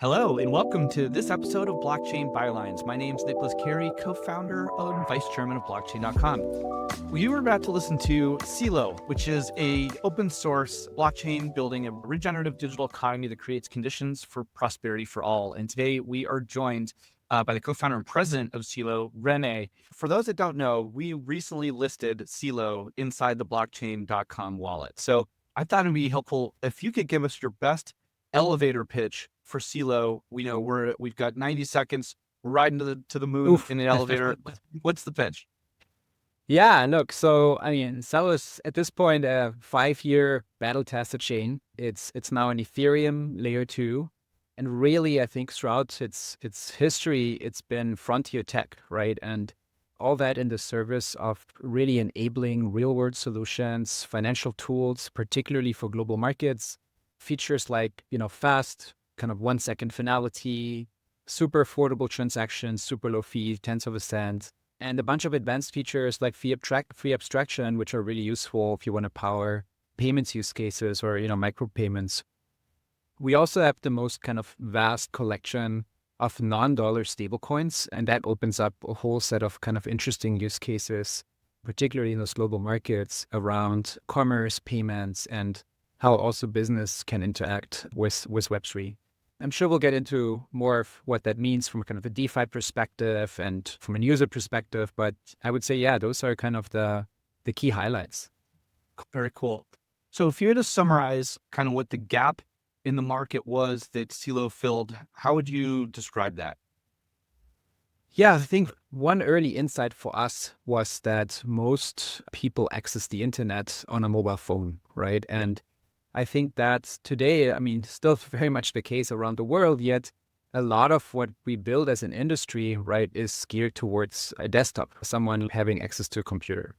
Hello, and welcome to this episode of Blockchain Bylines. My name is Nic Cary, co-founder and vice chairman of blockchain.com. You are about to listen to Celo, which is a open source blockchain building a regenerative digital economy that creates conditions for prosperity for all. And today we are joined by the co-founder and president of Celo, Rene. For those that don't know, we recently listed Celo inside the blockchain.com wallet. So I thought it'd be helpful if you could give us your best elevator pitch for Celo. We know we've got 90 seconds. We're riding to the moon Oof. in an elevator. What's the pitch? Yeah, look, so Celo is at this point a 5-year battle-tested chain. It's now an Ethereum Layer 2. And really, I think throughout its history, it's been frontier tech, right? And all that in the service of really enabling real-world solutions, financial tools, particularly for global markets, features like, fast, kind of 1-second finality, super affordable transactions, super low fee, tenths of a cent, and a bunch of advanced features like fee abstraction, which are really useful if you want to power payments use cases or, micropayments. We also have the most kind of vast collection of non-dollar stablecoins, and that opens up a whole set of kind of interesting use cases, particularly in those global markets around commerce, payments, and how also business can interact with Web3. I'm sure we'll get into more of what that means from kind of a DeFi perspective and from a user perspective, but I would say, yeah, those are kind of the key highlights. Very cool. So if you had to summarize kind of what the gap in the market was that Celo filled, how would you describe that? Yeah, I think one early insight for us was that most people access the internet on a mobile phone, right? And I think that today, still very much the case around the world, yet a lot of what we build as an industry, right, is geared towards a desktop, someone having access to a computer.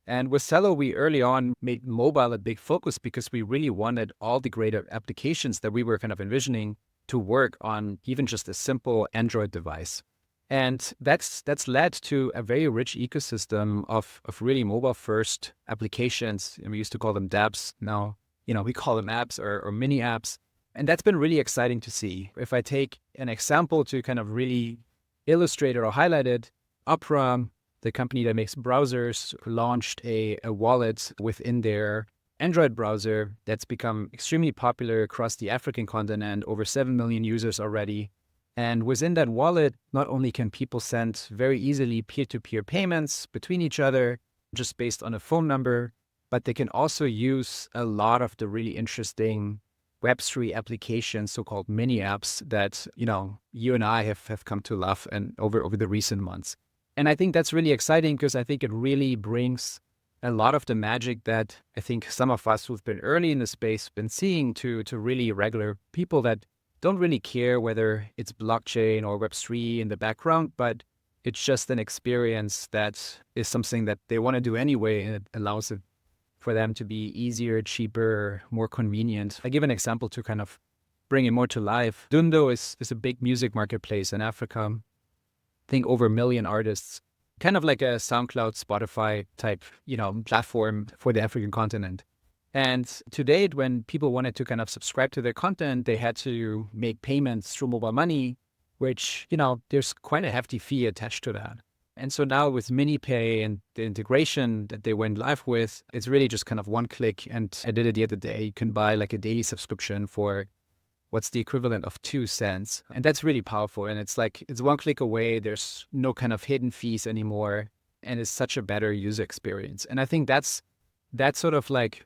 And with Celo, we early on made mobile a big focus because we really wanted all the great applications that we were kind of envisioning to work on even just a simple Android device. And that's led to a very rich ecosystem of really mobile-first applications. And we used to call them dApps. Now, we call them apps or mini apps. And that's been really exciting to see. If I take an example to kind of really illustrate it or highlight it, Opera, the company that makes browsers, launched a wallet within their Android browser that's become extremely popular across the African continent, over 7 million users already. And within that wallet, not only can people send very easily peer-to-peer payments between each other, just based on a phone number, but they can also use a lot of the really interesting Web3 applications, so-called mini apps that, you and I have come to love and over the recent months. And I think that's really exciting because I think it really brings a lot of the magic that I think some of us who've been early in the space been seeing to really regular people that don't really care whether it's blockchain or Web3 in the background, but it's just an experience that is something that they want to do anyway, and it allows it for them to be easier, cheaper, more convenient. I give an example to kind of bring it more to life. Dundo is a big music marketplace in Africa. I think over 1 million artists, kind of like a SoundCloud, Spotify type, platform for the African continent. And to date, when people wanted to kind of subscribe to their content, they had to make payments through mobile money, which, there's quite a hefty fee attached to that. And so now with MiniPay and the integration that they went live with, it's really just kind of one click. And I did it the other day. You can buy like a daily subscription for what's the equivalent of 2 cents. And that's really powerful. And it's one click away. There's no kind of hidden fees anymore. And it's such a better user experience. And I think that's sort of like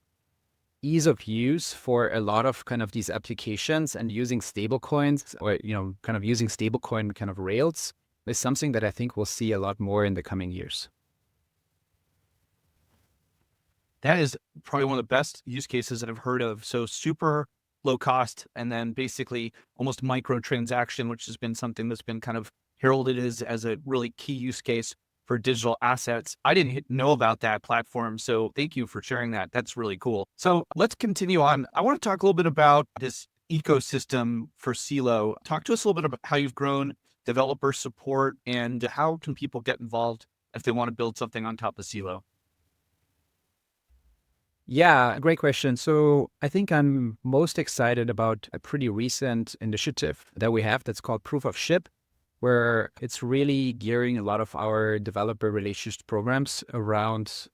ease of use for a lot of kind of these applications, and using stablecoins or, kind of using stablecoin kind of rails is something that I think we'll see a lot more in the coming years. That is probably one of the best use cases that I've heard of. So super low cost, and then basically almost micro transaction, which has been something that's been kind of heralded as a really key use case for digital assets. I didn't know about that platform, so thank you for sharing that. That's really cool. So let's continue on. I want to talk a little bit about this ecosystem for Celo. Talk to us a little bit about how you've grown developer support, and how can people get involved if they want to build something on top of Celo? Yeah, great question. So I think I'm most excited about a pretty recent initiative that we have that's called Proof of Ship, where it's really gearing a lot of our developer relations programs around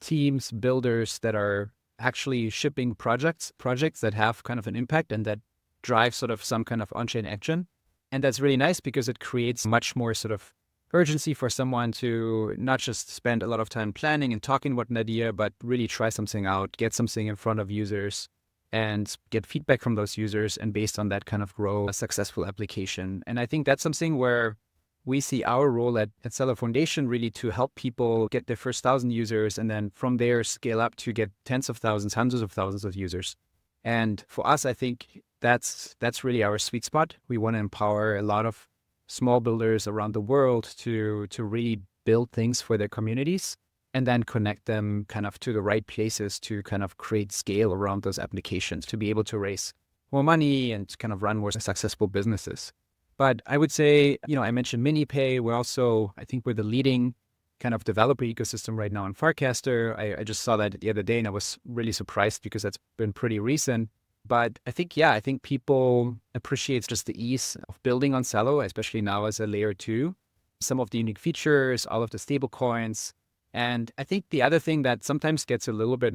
teams, builders that are actually shipping projects that have kind of an impact and that drive sort of some kind of on-chain action. And that's really nice because it creates much more sort of urgency for someone to not just spend a lot of time planning and talking about an idea, but really try something out, get something in front of users and get feedback from those users. And based on that, kind of grow a successful application. And I think that's something where we see our role at Celo Foundation really to help people get their first 1,000 users and then from there scale up to get tens of thousands, hundreds of thousands of users. And for us, I think that's really our sweet spot. We want to empower a lot of small builders around the world to really build things for their communities and then connect them kind of to the right places to kind of create scale around those applications to be able to raise more money and kind of run more successful businesses. But I would say, I mentioned MiniPay. I think we're the leading kind of developer ecosystem right now on Farcaster. I just saw that the other day and I was really surprised because that's been pretty recent. But I think people appreciate just the ease of building on Celo, especially now as a layer 2, some of the unique features, all of the stable coins. And I think the other thing that sometimes gets a little bit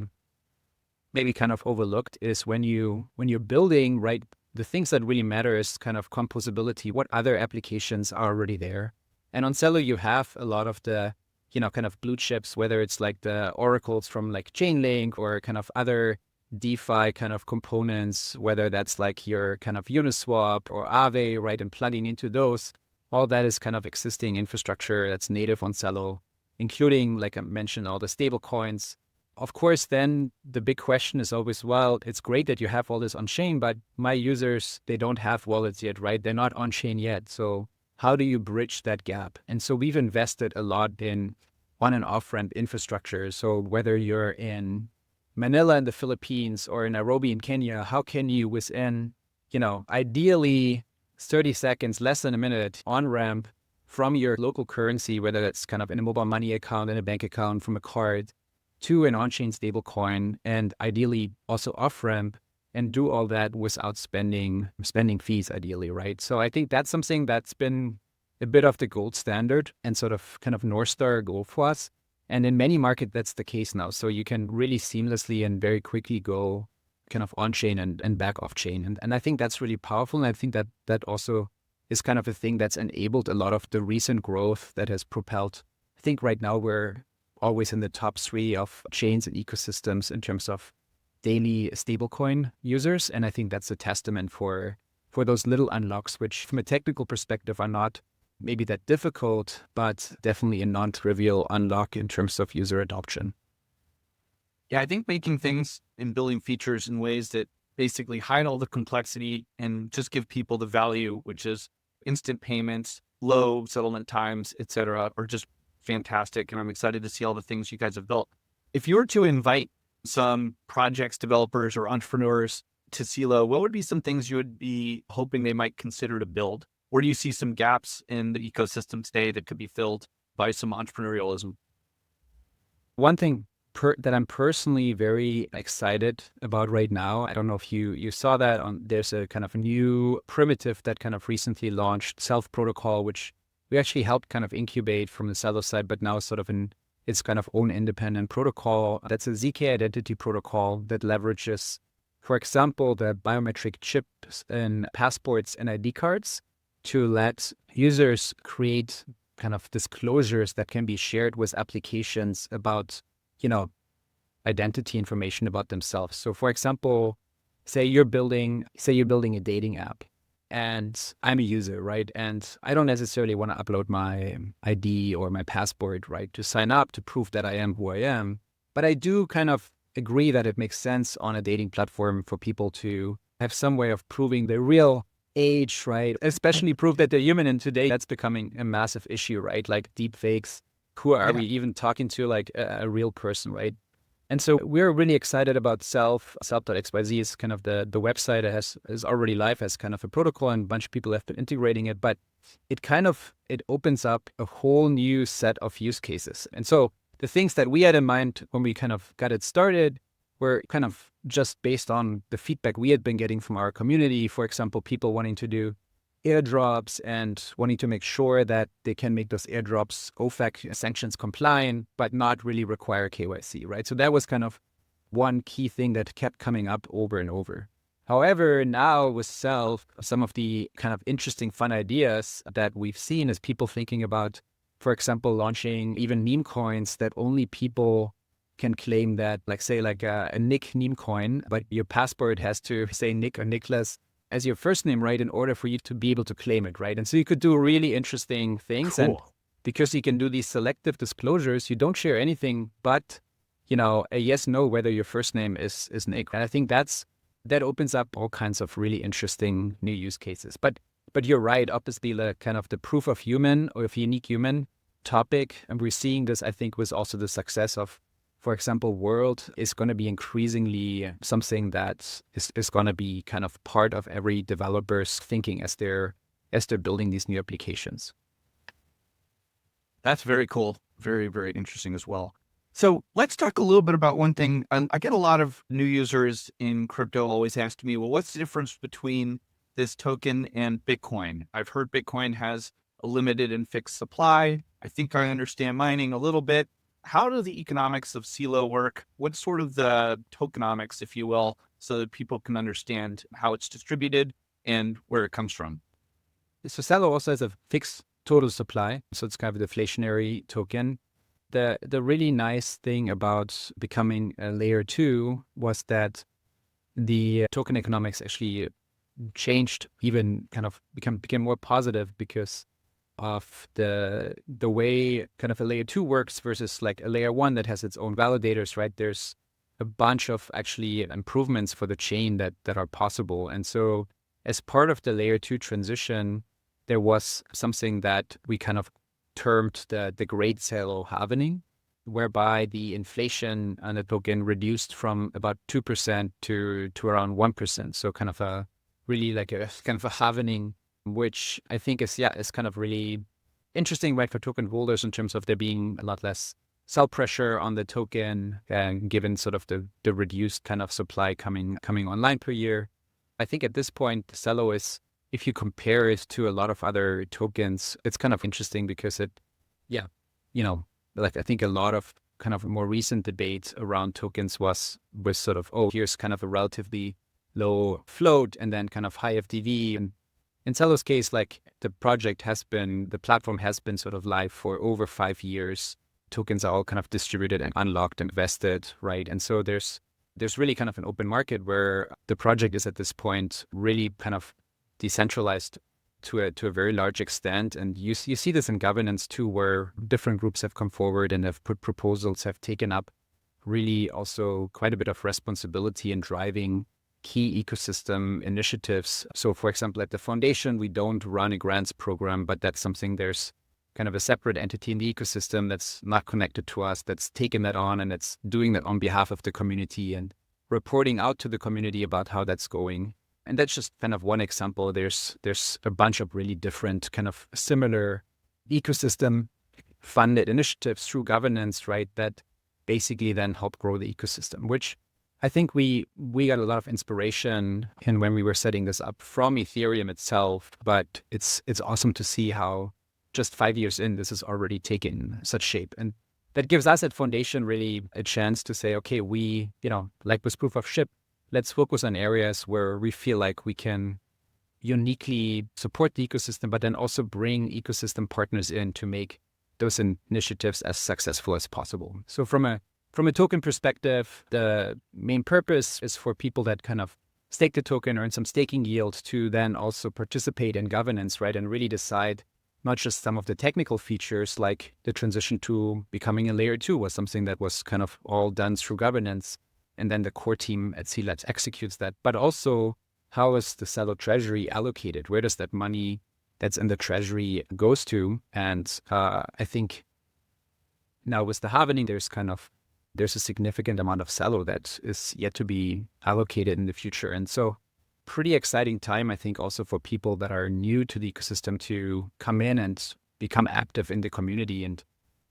maybe kind of overlooked is when you're building, right, the things that really matter is kind of composability. What other applications are already there? And on Celo, you have a lot of the, kind of blue chips, whether it's like the oracles from like Chainlink or kind of other DeFi kind of components, whether that's like your kind of Uniswap or Aave, right? And plugging into those, all that is kind of existing infrastructure that's native on Celo, including, like I mentioned, all the stable coins. Of course, then the big question is always, well, it's great that you have all this on chain, but my users, they don't have wallets yet, right? They're not on chain yet. So how do you bridge that gap? And so we've invested a lot in on and off ramp infrastructure. So whether you're in Manila in the Philippines or in Nairobi in Kenya, how can you within, ideally 30 seconds, less than a minute on ramp from your local currency, whether that's kind of in a mobile money account, in a bank account, from a card, to an on-chain stablecoin, and ideally also off-ramp, and do all that without spending fees, ideally, right? So I think that's something that's been a bit of the gold standard and sort of kind of North Star goal for us. And in many markets, that's the case now. So you can really seamlessly and very quickly go kind of on-chain and back off-chain. And I think that's really powerful. And I think that also is kind of a thing that's enabled a lot of the recent growth that has propelled. I think right now we're always in the top 3 of chains and ecosystems in terms of daily stablecoin users. And I think that's a testament for those little unlocks, which from a technical perspective are not maybe that difficult, but definitely a non-trivial unlock in terms of user adoption. Yeah, I think making things and building features in ways that basically hide all the complexity and just give people the value, which is instant payments, low settlement times, et cetera, are just fantastic. And I'm excited to see all the things you guys have built. If you were to invite some projects, developers, or entrepreneurs to Celo, what would be some things you would be hoping they might consider to build? Or do you see some gaps in the ecosystem today that could be filled by some entrepreneurialism? One thing that I'm personally very excited about right now, I don't know if you saw that, there's a kind of a new primitive that kind of recently launched, Self Protocol, which we actually helped kind of incubate from the Celo side, but now sort of in its kind of own independent protocol. That's a ZK identity protocol that leverages, for example, the biometric chips in passports and ID cards to let users create kind of disclosures that can be shared with applications about, identity information about themselves. So for example, say you're building a dating app and I'm a user, right? And I don't necessarily want to upload my ID or my passport, right, to sign up to prove that I am who I am. But I do kind of agree that it makes sense on a dating platform for people to have some way of proving their real age, right? Especially prove that they're human. And today that's becoming a massive issue, right? Like deep fakes. Who are we even talking to, like a real person, right? And so we're really excited about self.xyz is kind of the website is already live as kind of a protocol, and a bunch of people have been integrating it, but it opens up a whole new set of use cases. And so the things that we had in mind when we kind of got it started were kind of just based on the feedback we had been getting from our community. For example, people wanting to do airdrops and wanting to make sure that they can make those airdrops OFAC sanctions compliant, but not really require KYC, right? So that was kind of one key thing that kept coming up over and over. However, now with Self, some of the kind of interesting, fun ideas that we've seen is people thinking about, for example, launching even meme coins that only people can claim, that, like, say, like a Nic meme coin, but your passport has to say Nic or Nicholas as your first name, right, in order for you to be able to claim it, right? And so you could do really interesting things. Cool. And because you can do these selective disclosures, you don't share anything but, a yes, no, whether your first name is Nic. And I think that opens up all kinds of really interesting new use cases. But you're right, obviously, the kind of the proof of human or of unique human topic, and we're seeing this, I think, was also the success of, for example, World is going to be increasingly something that is going to be kind of part of every developer's thinking as they're building these new applications. That's very cool. Very, very interesting as well. So let's talk a little bit about one thing. I get a lot of new users in crypto always ask me, well, what's the difference between this token and Bitcoin? I've heard Bitcoin has a limited and fixed supply. I think I understand mining a little bit. How do the economics of Celo work? What's sort of the tokenomics, if you will, so that people can understand how it's distributed and where it comes from? So Celo also has a fixed total supply. So it's kind of a deflationary token. The really nice thing about becoming a layer 2 was that the token economics actually changed, even kind of became more positive because of the way kind of a layer 2 works versus like a layer 1 that has its own validators, right? There's a bunch of actually improvements for the chain that are possible. And so as part of the layer 2 transition, there was something that we kind of termed the Great Celo halvening, whereby the inflation on the token reduced from about 2% to around 1%. So kind of a really like a kind of a halvening, which I think is kind of really interesting, right, for token holders in terms of there being a lot less sell pressure on the token, given sort of the reduced kind of supply coming online per year. I think at this point, Celo is, if you compare it to a lot of other tokens, it's kind of interesting because like I think a lot of kind of more recent debate around tokens was sort of, oh, here's kind of a relatively low float and then kind of high FTV. And in Celo's case, like the platform has been sort of live for over 5 years. Tokens are all kind of distributed and unlocked and vested, right? And so there's really kind of an open market where the project is at this point really kind of decentralized to a very large extent. And you see this in governance too, where different groups have come forward and have put proposals, have taken up really also quite a bit of responsibility in driving key ecosystem initiatives. So for example, at the foundation, we don't run a grants program, but that's something, there's kind of a separate entity in the ecosystem that's not connected to us, that's taken that on and it's doing that on behalf of the community and reporting out to the community about how that's going. And that's just kind of one example. There's a bunch of really different kind of similar ecosystem funded initiatives through governance, right, that basically then help grow the ecosystem, which I think we got a lot of inspiration in when we were setting this up from Ethereum itself. But it's awesome to see how just 5 years in, this is already taking such shape. And that gives us at Foundation really a chance to say, okay, we, like with proof of ship, let's focus on areas where we feel like we can uniquely support the ecosystem, but then also bring ecosystem partners in to make those initiatives as successful as possible. So from a token perspective, the main purpose is for people that kind of stake the token, earn some staking yield, to then also participate in governance, right? And really decide not just some of the technical features, like the transition to becoming a layer 2 was something that was kind of all done through governance. And then the core team at CLabs executes that. But also, how is the Celo treasury allocated? Where does that money that's in the treasury goes to? And I think now with the halvening, there's a significant amount of Celo that is yet to be allocated in the future. And so pretty exciting time, I think, also for people that are new to the ecosystem to come in and become active in the community. And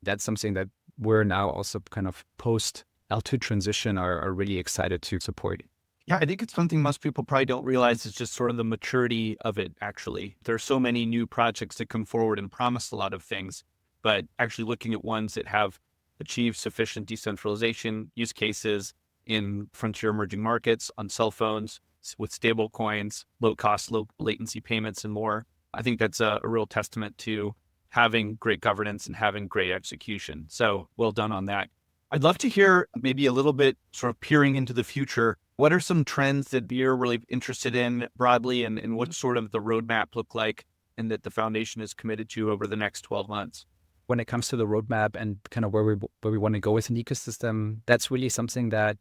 that's something that we're now also kind of post L2 transition are really excited to support. Yeah, I think it's something most people probably don't realize is just sort of the maturity of it, actually. There's so many new projects that come forward and promise a lot of things, but actually looking at ones that have achieved sufficient decentralization, use cases in frontier emerging markets, on cell phones, with stable coins, low cost, low latency payments, and more. I think that's a real testament to having great governance and having great execution. So well done on that. I'd love to hear maybe a little bit sort of peering into the future. What are some trends that you're really interested in broadly, and what sort of the roadmap look like and that the foundation is committed to over the next 12 months? When it comes to the roadmap and kind of where we want to go as an ecosystem, that's really something that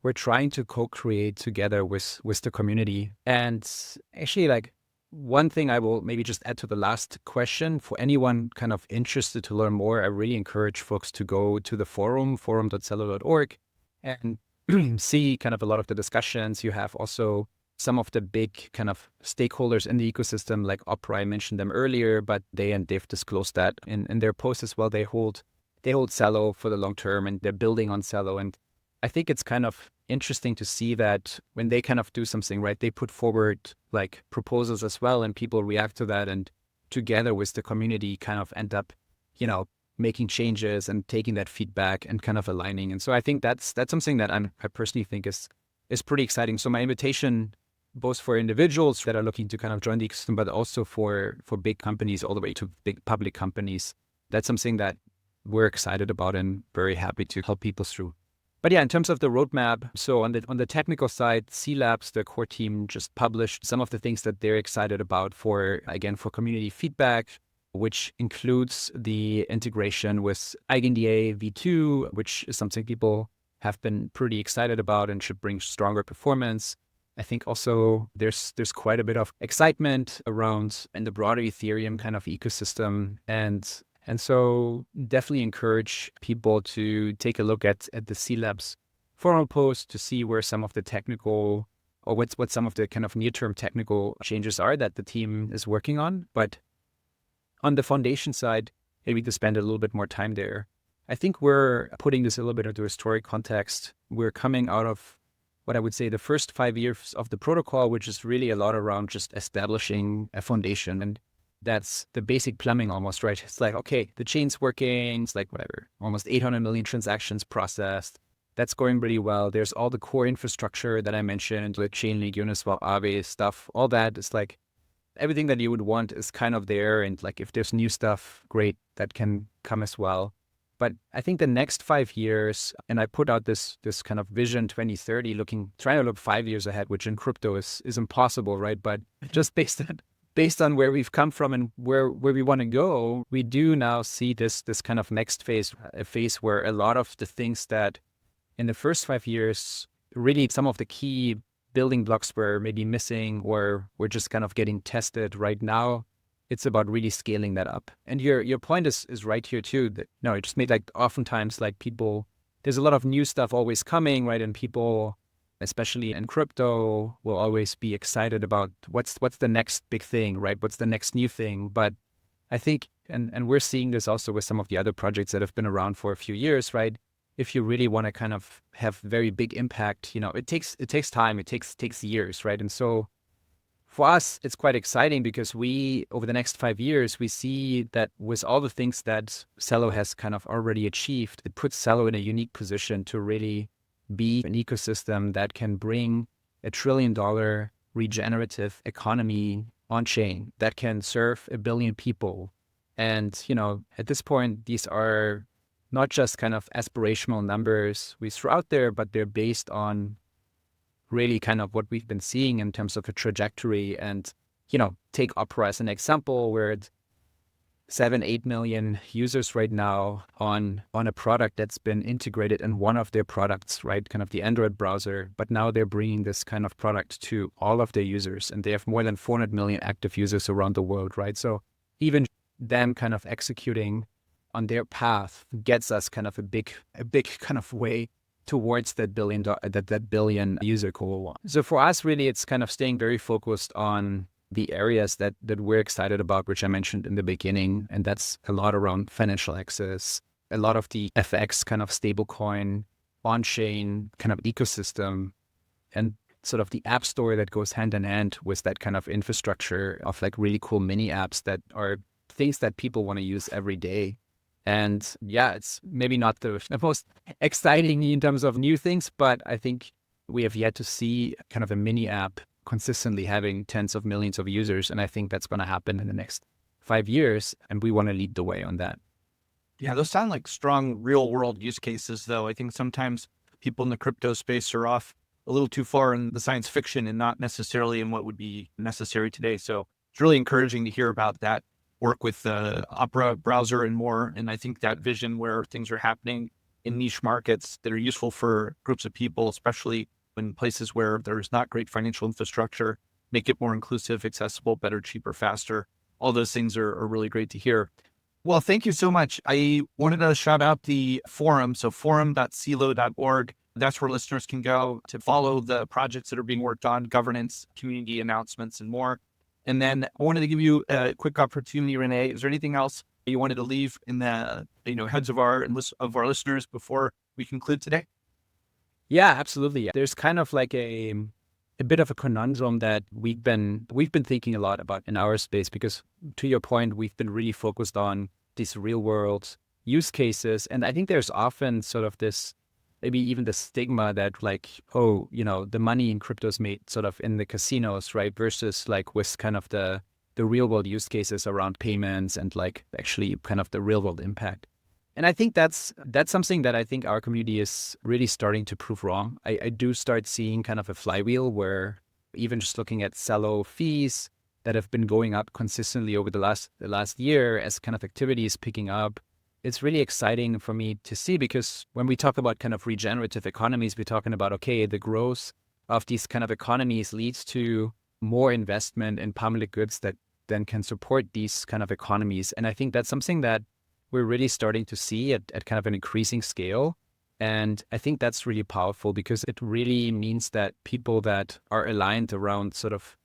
we're trying to co-create together with the community. And actually, like, one thing I will maybe just add to the last question, for anyone kind of interested to learn more, I really encourage folks to go to the forum.celo.org, and see kind of a lot of the discussions. You have also some of the big kind of stakeholders in the ecosystem, like Opera, I mentioned them earlier, but they've disclosed that in their posts as well. They hold Celo for the long term, and they're building on Celo. And I think it's kind of interesting to see that when they kind of do something, right, they put forward like proposals as well, and people react to that, and together with the community kind of end up, making changes and taking that feedback and kind of aligning. And so I think that's something that I personally think is pretty exciting. So my invitation, both for individuals that are looking to kind of join the ecosystem, but also for big companies all the way to big public companies, that's something that we're excited about and very happy to help people through. But yeah, in terms of the roadmap, so on the technical side, C Labs, the core team, just published some of the things that they're excited about for community feedback, which includes the integration with EigenDA v2, which is something people have been pretty excited about and should bring stronger performance. I think also there's quite a bit of excitement around in the broader Ethereum kind of ecosystem. And so definitely encourage people to take a look at the C Labs forum post to see where some of the technical, or what some of the kind of near-term technical changes are that the team is working on. But on the foundation side, maybe to spend a little bit more time there. I think we're putting this a little bit into historic context. We're coming out of what I would say the first 5 years of the protocol, which is really a lot around just establishing a foundation. And that's the basic plumbing almost, right? It's like, okay, the chain's working. It's like whatever, almost 800 million transactions processed. That's going really well. There's all the core infrastructure that I mentioned, like Chainlink, Uniswap, Aave stuff. All that is like everything that you would want is kind of there. And like if there's new stuff, great, that can come as well. But I think the next 5 years, and I put out this kind of vision 2030, trying to look 5 years ahead, which in crypto is impossible, right? But just based on where we've come from and where we want to go, we do now see this kind of next phase, a phase where a lot of the things that in the first 5 years, really some of the key building blocks were maybe missing or we're just kind of getting tested right now. It's about really scaling that up. And your point is right here too, that it just made like oftentimes like people, there's a lot of new stuff always coming, right? And people, especially in crypto, will always be excited about what's the next big thing, right? What's the next new thing? But I think, and we're seeing this also with some of the other projects that have been around for a few years, right? If you really want to kind of have very big impact, it takes time, it takes years, right? And so for us, it's quite exciting because over the next 5 years, we see that with all the things that Celo has kind of already achieved, it puts Celo in a unique position to really be an ecosystem that can bring $1 trillion regenerative economy on chain that can serve 1 billion people. And, at this point, these are not just kind of aspirational numbers we throw out there, but they're based on really kind of what we've been seeing in terms of a trajectory. And, take Opera as an example, where it's 7-8 million users right now on a product that's been integrated in one of their products, right? Kind of the Android browser. But now they're bringing this kind of product to all of their users, and they have more than 400 million active users around the world, right? So even them kind of executing on their path gets us kind of a big kind of way towards that billion user goal. So for us, really, it's kind of staying very focused on the areas that we're excited about, which I mentioned in the beginning. And that's a lot around financial access, a lot of the FX kind of stablecoin on-chain kind of ecosystem and sort of the app store that goes hand in hand with that kind of infrastructure of like really cool mini apps that are things that people want to use every day. And yeah, it's maybe not the most exciting in terms of new things, but I think we have yet to see kind of a mini app consistently having tens of millions of users. And I think that's going to happen in the next 5 years. And we want to lead the way on that. Yeah, those sound like strong real world use cases, though. I think sometimes people in the crypto space are off a little too far in the science fiction and not necessarily in what would be necessary today. So it's really encouraging to hear about that work with the Opera browser and more. And I think that vision where things are happening in niche markets that are useful for groups of people, especially in places where there's not great financial infrastructure, make it more inclusive, accessible, better, cheaper, faster. All those things are really great to hear. Well, thank you so much. I wanted to shout out the forum. So forum.celo.org. That's where listeners can go to follow the projects that are being worked on, governance, community announcements, and more. And then I wanted to give you a quick opportunity, Rene. Is there anything else you wanted to leave in the heads of our listeners before we conclude today? Yeah, absolutely. There's kind of like a bit of a conundrum that we've been thinking a lot about in our space, because to your point, we've been really focused on these real world use cases. And I think there's often sort of this, maybe even the stigma that like, oh, the money in crypto is made sort of in the casinos, right? Versus like with kind of the real world use cases around payments and like actually kind of the real world impact. And I think that's something that I think our community is really starting to prove wrong. I do start seeing kind of a flywheel where even just looking at Celo fees that have been going up consistently over the last year as kind of activity is picking up, it's really exciting for me to see, because when we talk about kind of regenerative economies, we're talking about, okay, the growth of these kind of economies leads to more investment in public goods that then can support these kind of economies. And I think that's something that we're really starting to see at kind of an increasing scale. And I think that's really powerful, because it really means that people that are aligned around sort of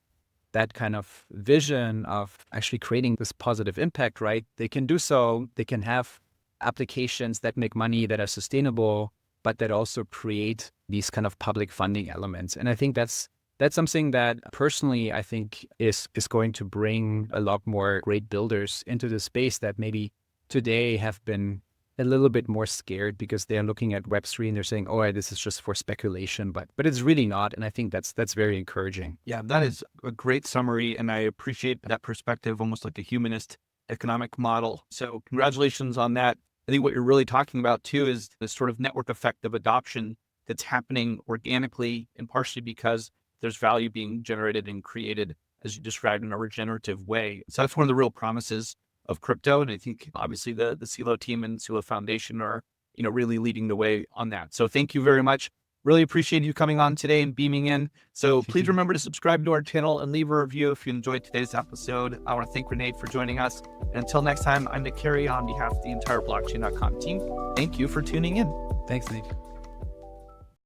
that kind of vision of actually creating this positive impact, right? They can do so. They can have applications that make money, that are sustainable, but that also create these kind of public funding elements. And I think that's something that personally I think is going to bring a lot more great builders into the space that maybe today have been a little bit more scared because they're looking at Web3 and they're saying, oh, this is just for speculation, but it's really not. And I think that's very encouraging. Yeah, that is a great summary. And I appreciate that perspective, almost like a humanist economic model. So congratulations on that. I think what you're really talking about too is the sort of network effect of adoption that's happening organically, and partially because there's value being generated and created, as you described, in a regenerative way. So that's one of the real promises of crypto. And I think obviously the Celo team and Celo Foundation are, really leading the way on that. So thank you very much. Really appreciate you coming on today and beaming in. So please remember to subscribe to our channel and leave a review if you enjoyed today's episode. I want to thank Rene for joining us. And until next time, I'm Nic Cary on behalf of the entire Blockchain.com team. Thank you for tuning in. Thanks, Nick.